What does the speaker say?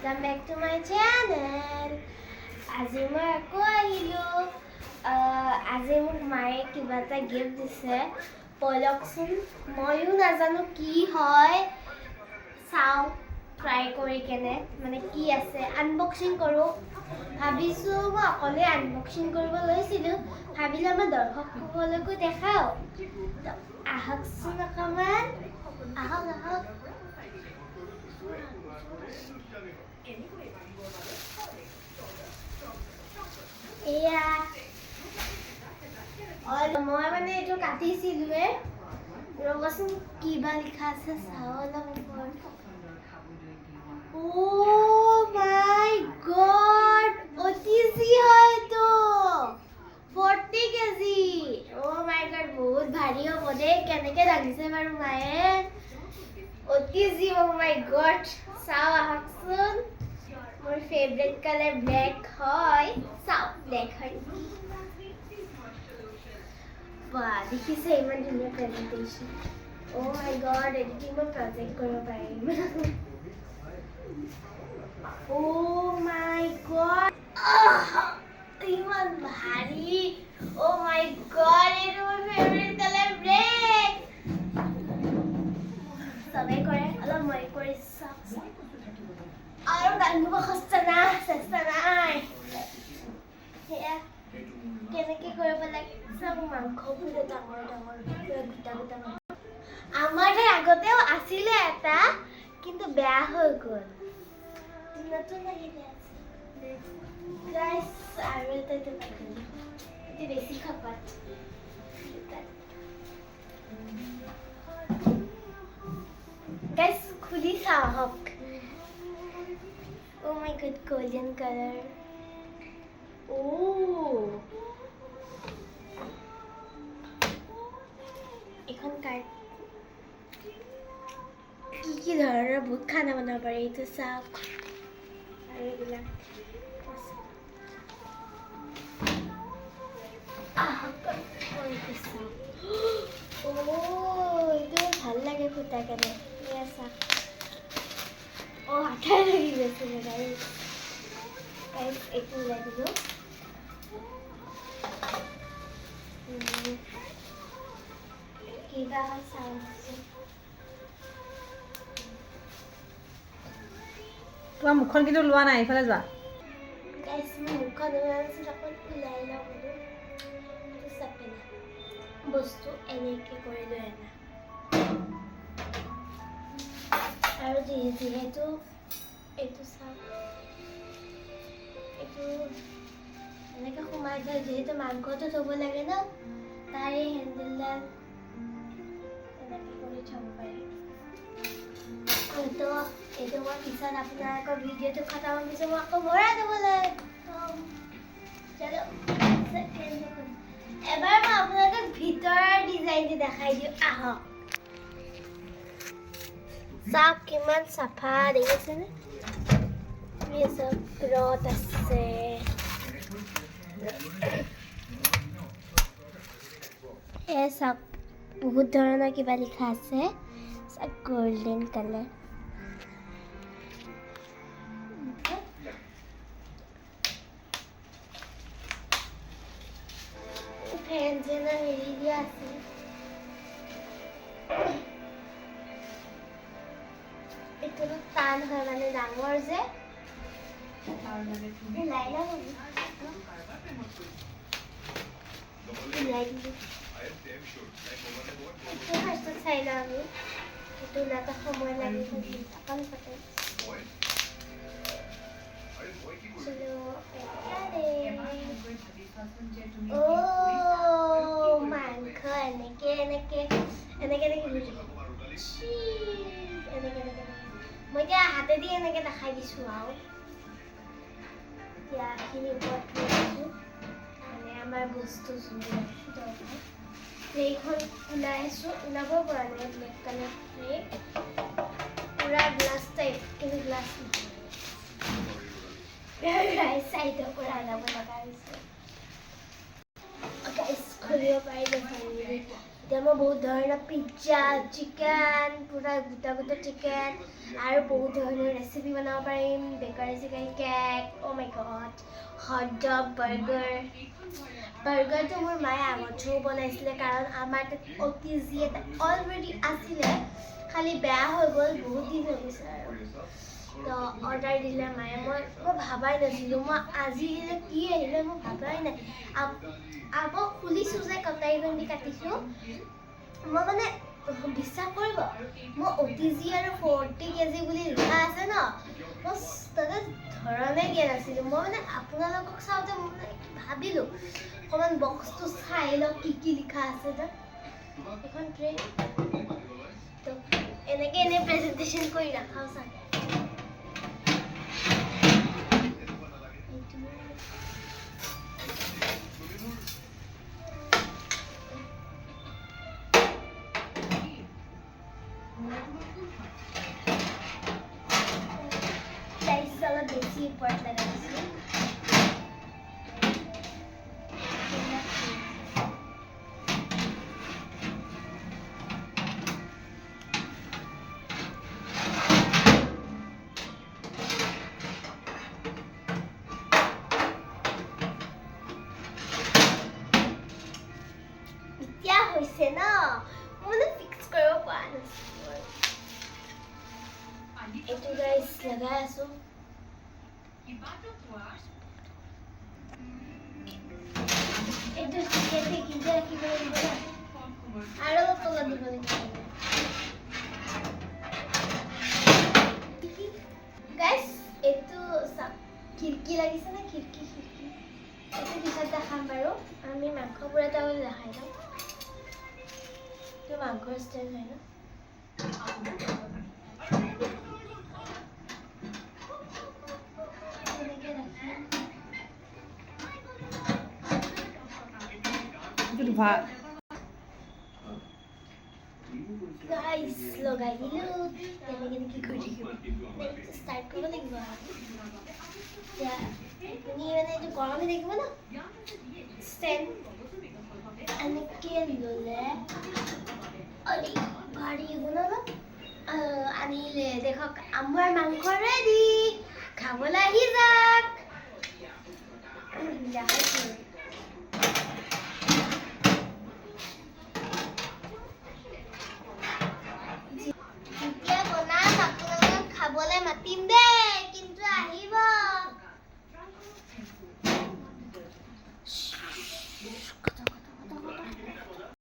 Welcome back to my channel. আজি মই আকৌ আহিলো আজি মোক মায়ে কিবা এটা গিফট দিছে পলকচোন ময়ো নাজানো কি হয় চাও ট্ৰাই কৰি কেনে মানে কি আছে আনবক্সিং কৰো ভাবিছো মই অকলে আনবক্সিং কৰিব লৈছিলো ভাবিলো আমাৰ দৰ্শকসকলকো দেখাও আহকচোন অকমান আহক এয়া মই মানে এইটো কাটিছিলোৱে ৰবচোন কিবা লিখা আছে চাও অলপ ওপৰত Oh my god! OTC হয় তো 40 কেজি Oh my god বহুত ভাৰী হ'ব দে কেনেকে লাগিছে বাৰু মায়ে OTC Oh my god চাও আহকচোন মোৰ ফেভাৰিট কালাৰ ব্ল্যাক হয় চাও ব্ল্যাক হয় বাহ দেখিছে ইমান ধুনীয়া presentation Oh my god editing মই প্ৰজেক্ট কৰিব পাৰিম Oh my god! ইমান ভাৰী Oh my god! এইটো মোৰ ফেভাৰিট কালাৰ ব্ল্যাক সবে কৰে অলপ মই কৰি চাওক আৰু দাঙিব চেষ্টা নাই সেয়া কেনেকে কৰিব লাগে চাওক মাংস পুৰা ডাঙৰ পুৰা গোটা আমাৰ আগতেও আছিলে এটা কিন্তু বেয়া হৈ গ'ল নতুন আহিলে আছে গাইস আৰু এটা পাইছিলো এটি বেশি খাপাত গাইস খুলি চাওক Oh my god golden color Oh এখন কাৰ্ড কি ধৰণৰ বহুত খানা বনাব পাৰি এইটো চাওক আৰু এইবিলাক এইটো ভাল লাগে ফুটা কেনে চাওক আঠাই লাগি গৈছে গাইজ এইটো ওলাই দিলোঁ কিবা হয় চাওঁ তোমাৰ মুখখন কিন্তু লোৱা নাই এইফালে যোৱা গাইজ মোৰ মুখখন অকণ ওলাই লওঁ বোলো চাপে না বস্তু এনেকৈ কৰি লৈ আনা আৰু যিহেতু এইটো চাওক এইটো এনেকৈ সোমাই থয় যিহেতু মাংসটো থ'ব লাগে ন তাৰে হেণ্ডেলডাল এনেকৈ কৰি থ'ব পাৰি এইটো মই পিছত আপোনাৰ আকৌ ভিডিঅ'টো খতম হোৱাৰ পিছত মই আকৌ ভৰাই দিবলৈ চলো এবাৰ মই আপোনালোকক ভিতৰৰ ডিজাইনটো দেখাই দিওঁ আহক চাওক কিমান চাফা দেখিছেনে এই চব ৰদ আছে এই চাওক বহুত ধৰণৰ কিবা লিখা আছে চাওক গোল্ডেন কালাৰ ফেনজেনা হেৰি দিয়া আছে এইটো টান হয় মানে ডাঙৰ যে চাই লওঁ আমি এইটো ওলাতে সময় লাগিব অকণ পাতে মাংস এনেকে মই এতিয়া হাতেদি এনেকে দেখাই দিছো আৰু এতিয়া এইখিনি ওপৰত থৈ দিছোঁ মানে আমাৰ বস্তু ট্ৰেখন ওলাব পৰা নাই ব্লেক কালাৰ ট্ৰে পুৰা গ্লাছ টাইপ কিন্তু গ্লাছ নহয় চাইডৰ পৰা ওলাব লগা হৈছে খুলিব পাৰিলে এতিয়া মই বহুত ধৰণৰ পিজ্জা চিকেন পুৰা গোটা গোটা চিকেন আৰু বহুত ধৰণৰ ৰেচিপি বনাব পাৰিম বেকাৰী চেকাৰী কেক অ' মাই গড হট ডগ বাৰ্গাৰটো মোৰ মায়ে আগতেও বনাইছিলে কাৰণ আমাৰ তাত অটিজি এটা অলৰেডি আছিলে খালি বেয়া হৈ গ'ল বহুত দিন হৈ গৈছে আৰু তো অৰ্ডাৰ দিলে মায়ে মই ভাবাই নাছিলোঁ মই আজি কি আহিলে মই ভাবাই নাই আকৌ খুলিছোঁ যে কটাৰীখন দি কাটিছোঁ মই মানে বিশ্বাস কৰিব মই অটিজি আৰু 40 কেজি বুলি লিখা আছে ন মই তাতে ধৰণে দিয়া নাছিলোঁ মই মানে আপোনালোকক চাওঁতে মই মানে ভাবিলোঁ অকণমান বক্সটো চাই লওঁ কি লিখা আছে তাত এখন ট্ৰে তো এনেকৈ এনে প্ৰেজেণ্টেশ্যন কৰি ৰাখাও চাগে অলপ বেছি ওপৰত লগাইছোঁ এতিয়া হৈছে ন মই ফিক্স কৰিব পৰা নাছিলোঁ এইটো গাইজ লগাই আছোঁ এইটো চিকেনটো কিনে ৰাখিব লাগিব ন আৰু তলত দিব লাগিব গাইজ এইটো খিৰিকী লাগিছে নে খিৰিকী এইটো পিছত দেখাম বাৰু আমি মাংস পুৰা তাহলে দেখাই যাম এইটো মাংসৰ ষ্টাইল হয় ন গাইস লগাই দিলো তেনেকে কি কৰি থাকিব ষ্টাৰ্ট কৰিব লাগিব এতিয়া আপুনি মানে এইটো গৰমে থাকিব ন ষ্টেণ্ড এনেকে ল'লে অলি ভাৰী হ'ব ন আনিলে দেখক আমাৰ মাংস ৰেডি খাবলৈ আহি যাওক দেখাইছোঁ